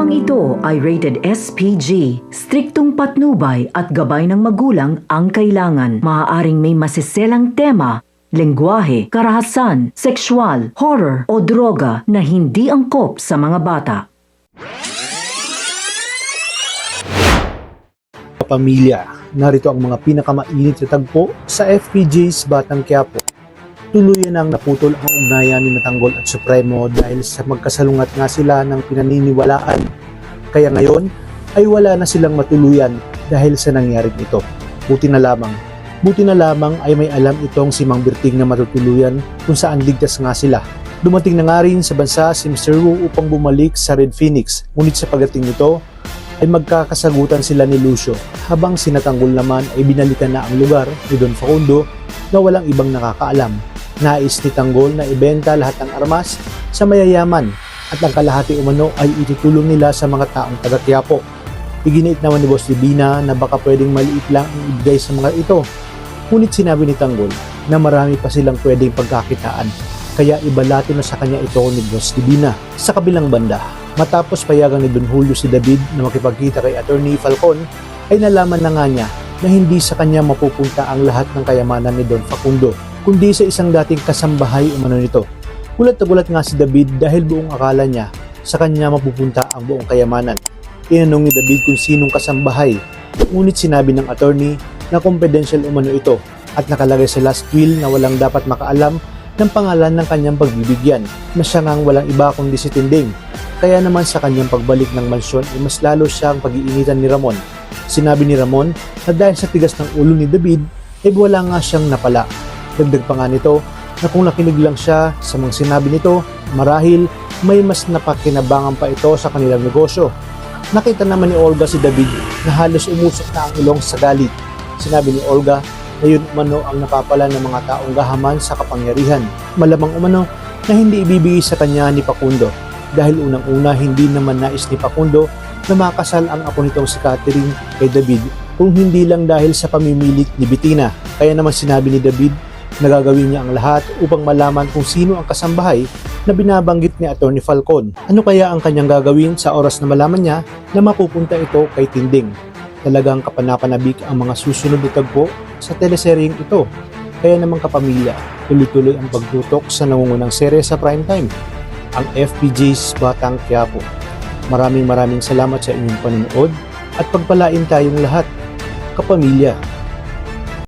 Programang ito ay rated SPG. Striktong patnubay at gabay ng magulang ang kailangan. Maaaring may masiselang tema, lengguwahe, karahasan, sexual, horror o droga na hindi angkop sa mga bata. Pamilya, narito ang mga pinakamainit na tagpo sa FPJ's Batang Quiapo. Tuluyan ang naputol ang ugnayan ni Tanggol at Supremo dahil sa magkasalungat nga sila ng pinaniniwalaan. Kaya ngayon ay wala na silang matuluyan dahil sa nangyaring ito. Buti na lamang ay may alam itong si Mang Berting na matutuluyan kung saan ligtas nga sila. Dumating na nga rin sa bansa si Mr. Wu upang bumalik sa Red Phoenix. Ngunit sa pagdating nito ay magkakasagutan sila ni Lucio, habang si Tanggol naman ay binalikan na ang lugar ni Don Facundo na walang ibang nakakaalam. Nais ni Tanggol na ibenta lahat ng armas sa mayayaman at ang kalahati umano ay itutulong nila sa mga taong taga Quiapo. Iginiit naman ni Boss Divina na baka pwedeng maliit lang ang ibigay sa mga ito. Ngunit sinabi ni Tanggol na marami pa silang pwedeng pagkakitaan, kaya ibalato na sa kanya ito ni Boss Divina. Sa kabilang banda, matapos payagan ni Don Julio si David na makipagkita kay Attorney Falcon, ay nalaman na nga niya na hindi sa kanya mapupunta ang lahat ng kayamanan ni Don Facundo, kundi sa isang dating kasambahay umano nito. Gulat na gulat nga si David dahil buong akala niya sa kanya mapupunta ang buong kayamanan. Tinanong ni David kung sinong kasambahay, ngunit sinabi ng attorney na confidential umano ito at nakalagay sa last will na walang dapat makaalam ng pangalan ng kanyang pagbibigyan, na siya ngang walang iba kundi si Tinding. Kaya naman sa kanyang pagbalik ng mansyon ay mas lalo siyang pag-iinitan ni Ramon. Sinabi ni Ramon na dahil sa tigas ng ulo ni David ay wala nga siyang napala. Dagdag pa nga nito na kung nakinig lang siya sa mga sinabi nito, marahil may mas napakinabangan pa ito sa kanilang negosyo. Nakita naman ni Olga si David na halos umusok na ang ilong sa galit. Sinabi ni Olga na yun umano ang napapala ng mga taong gahaman sa kapangyarihan. Malamang umano na hindi ibibigay sa kanya ni Facundo dahil unang-una hindi naman nais ni Facundo na makasal ang apo nitong si Catherine kay David kung hindi lang dahil sa pamimilit ni Bettina. Kaya naman sinabi ni David na gagawin niya ang lahat upang malaman kung sino ang kasambahay na binabanggit ni Attorney Falcon. Ano kaya ang kanyang gagawin sa oras na malaman niya na mapupunta ito kay Tinding? Talagang kapanapanabik ang mga susunod na tagpo sa teleseryeng ito. Kaya naman kapamilya, tuloy-tuloy ang pagtutok sa nangungunang serye sa primetime, ang FPJ's Batang Quiapo. Maraming salamat sa inyong panonood at pagpalain tayong lahat, kapamilya.